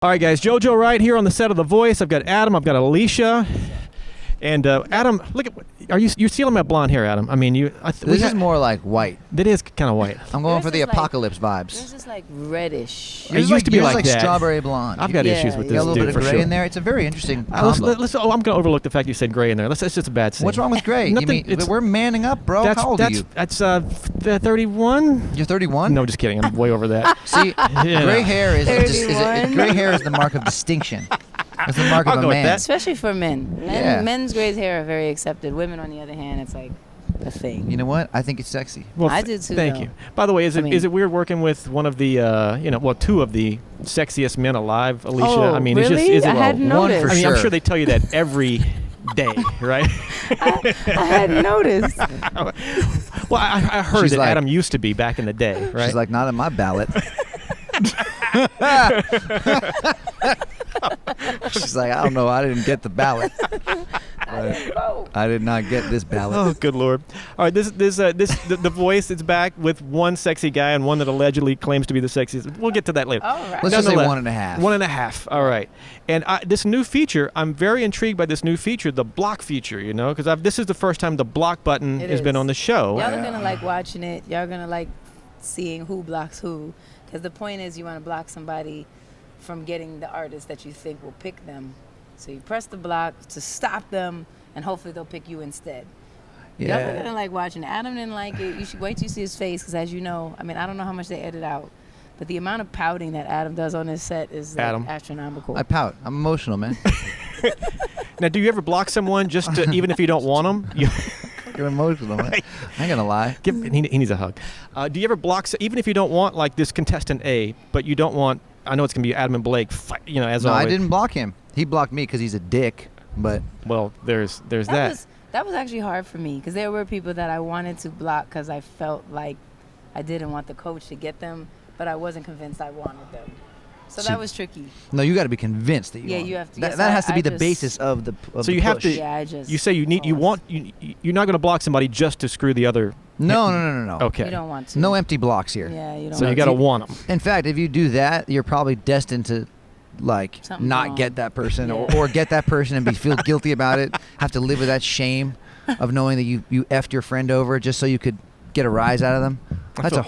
All right, guys. Jojo right here on the set of The Voice. I've got Adam. I've got Alicia. And Adam, look at you're stealing my blonde hair, Adam. I mean, this is more like white. It is kind of white. I'm going for the apocalypse vibes. This is like reddish. It used to be like that. Strawberry blonde. I've got issues with this. You got a little bit of gray sure. in there. It's a very interesting combo. I'm going to overlook the fact you said gray in there. It's just a bad thing. What's wrong with gray? We're manning up, bro. How old are you? That's 31. You're 31? No, just kidding. I'm way over that. See, gray hair is the mark of distinction. It's the mark of a man. Especially for men. Men's gray hair are very accepted. Women, on the other hand, it's like a thing. You know what? I think it's sexy. Well, I do too. Thank you. By the way, is it weird working with one of the two of the sexiest men alive, Alicia? Oh, I mean, really? it's just is it I hadn't noticed. I mean, I'm sure they tell you that every day, right? I hadn't noticed. Well, I heard that Adam used to be back in the day, right? She's like, not in my ballot. She's like, I don't know. I didn't get the ballot. I did not get this ballot. Oh, good Lord. All right, the Voice is back with one sexy guy and one that allegedly claims to be the sexiest. We'll get to that later. All right. Let's just say 1.5. 1.5. All right. And this new feature, I'm very intrigued by this new feature, the block feature, because this is the first time the block button has been on the show. Y'all are going to like watching it. Y'all are going to like seeing who blocks who. Because the point is you want to block somebody from getting the artist that you think will pick them. So you press the block to stop them, and hopefully they'll pick you instead. Yeah. Y'all are going to like watching it. Adam didn't like it. You should wait till you see his face, because as you know, I mean, I don't know how much they edit out, but the amount of pouting that Adam does on his set is like astronomical. I pout. I'm emotional, man. Now, do you ever block someone just to, even if you don't want them? You're emotional, man. I ain't gonna lie. He needs a hug. Do you ever block, even if you don't want like this contestant A, but you don't want? I know it's gonna be Adam and Blake. As always. I didn't block him. He blocked me because he's a dick. But there's that. That was actually hard for me, because there were people that I wanted to block because I felt like I didn't want the coach to get them, but I wasn't convinced I wanted them. So that was tricky. No, you got to be convinced that you want you have to. That has to be the basis of the So you push. have to. Yeah, you say you're not going to block somebody just to screw the other. No. Okay. You don't want to. No empty blocks here. Yeah, you don't. So you got to want them. In fact, if you do that, you're probably destined to not get that person or get that person and feel guilty about it. Have to live with that shame of knowing that you effed your friend over just so you could get a rise out of them. That's a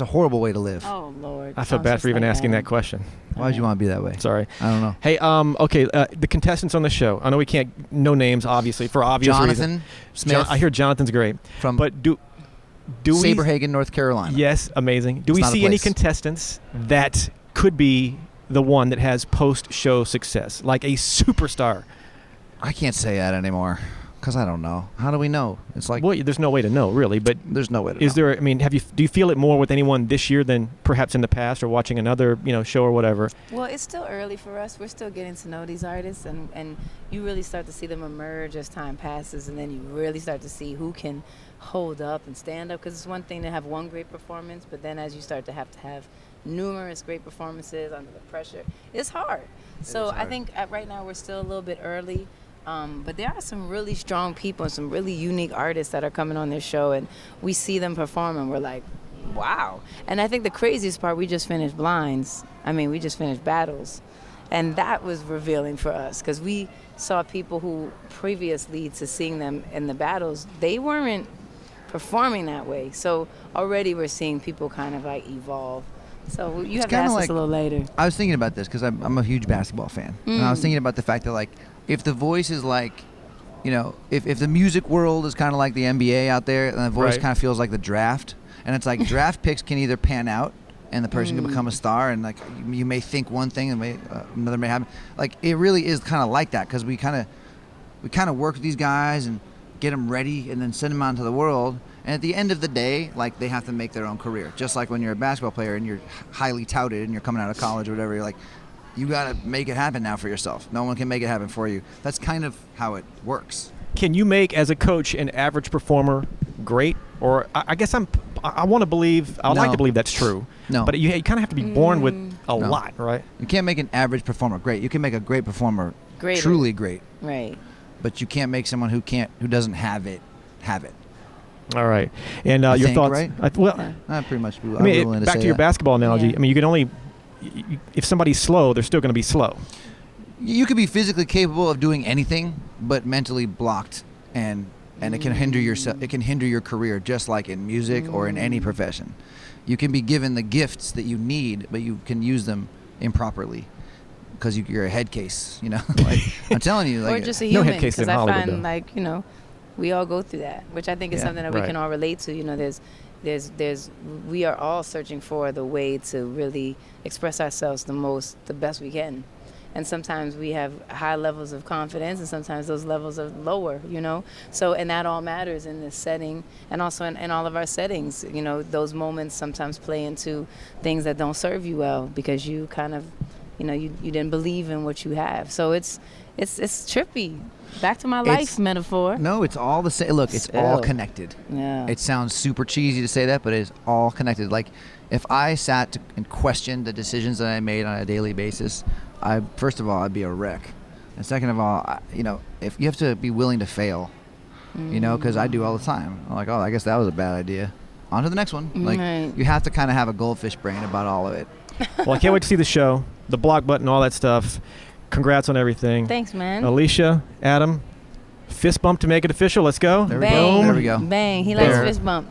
horrible way to live. Oh Lord. I feel bad for even asking that question. Why would you want to be that way? Sorry. I don't know. Hey, okay, the contestants on the show. I know we can't no names, obviously, for obvious reasons. Jonathan Smith. I hear Jonathan's great. But do Saberhagen, North Carolina. Yes, amazing. Do we see any contestants that could be the one that has post-show success, like a superstar? I can't say that anymore. Because I don't know. How do we know? It's like, well, there's no way to know, really. But there's no way to know. Is there? I mean, do you feel it more with anyone this year than perhaps in the past, or watching another show or whatever? Well, it's still early for us. We're still getting to know these artists, and you really start to see them emerge as time passes, and then you really start to see who can hold up and stand up. Because it's one thing to have one great performance, but then as you start to have numerous great performances under the pressure, it's hard. So I think right now we're still a little bit early. But there are some really strong people and some really unique artists that are coming on this show, and we see them perform and we're like, wow. And I think the craziest part, we just finished Blinds. We just finished Battles. And that was revealing for us, because we saw people who previously to seeing them in the Battles, they weren't performing that way. So already we're seeing people kind of like evolve. So you have to ask us a little later. I was thinking about this because I'm a huge basketball fan. And I was thinking about the fact that, like, if The Voice is like, if the music world is kind of like the NBA out there, and The Voice kind of feels like the draft, and it's like draft picks can either pan out and the person can become a star, and like you may think one thing and another may happen. Like, it really is kind of like that, because we kind of work with these guys and get them ready and then send them out into the world. And at the end of the day, like, they have to make their own career. Just like when you're a basketball player and you're highly touted and you're coming out of college or whatever, you're like, you got to make it happen now for yourself. No one can make it happen for you. That's kind of how it works. Can you make, as a coach, an average performer great? Or I guess I want to believe, I'd like to believe that's true. No. But you kind of have to be born with a lot, right? You can't make an average performer great. You can make a great performer truly great. Right. But you can't make someone who doesn't have it. All right. And your thoughts? Right? I pretty much. Back to your basketball analogy. Yeah. You can only if somebody's slow, they're still going to be slow. You could be physically capable of doing anything, but mentally blocked, and it can hinder yourself. It can hinder your career, just like in music or in any profession. You can be given the gifts that you need, but you can use them improperly because you're a head case. You know, like, I'm telling you, like, or just a no human. head case in I Hollywood, find though. like, you know, we all go through that, which I think is Yeah, something that we right. can all relate to. You know, we are all searching for the way to really express ourselves the best we can. And sometimes we have high levels of confidence, and sometimes those levels are lower, you know? So, and that all matters in this setting, and also in all of our settings. You know, those moments sometimes play into things that don't serve you well because you kind of, you know, you didn't believe in what you have. So it's trippy. Back to my life metaphor. No, it's all the same. Look, it's all connected. Yeah. It sounds super cheesy to say that, but it's all connected. Like, if I sat and questioned the decisions that I made on a daily basis, first of all, I'd be a wreck. And second of all, you know, if you have to be willing to fail, you know, because I do all the time. I'm like, oh, I guess that was a bad idea. On to the next one. Like, you have to kind of have a goldfish brain about all of it. Well, I can't wait to see the show, the block button, all that stuff. Congrats on everything. Thanks, man. Alicia, Adam, fist bump to make it official. Let's go. There we Bang. go. There we go. Bang. He likes There. fist bump.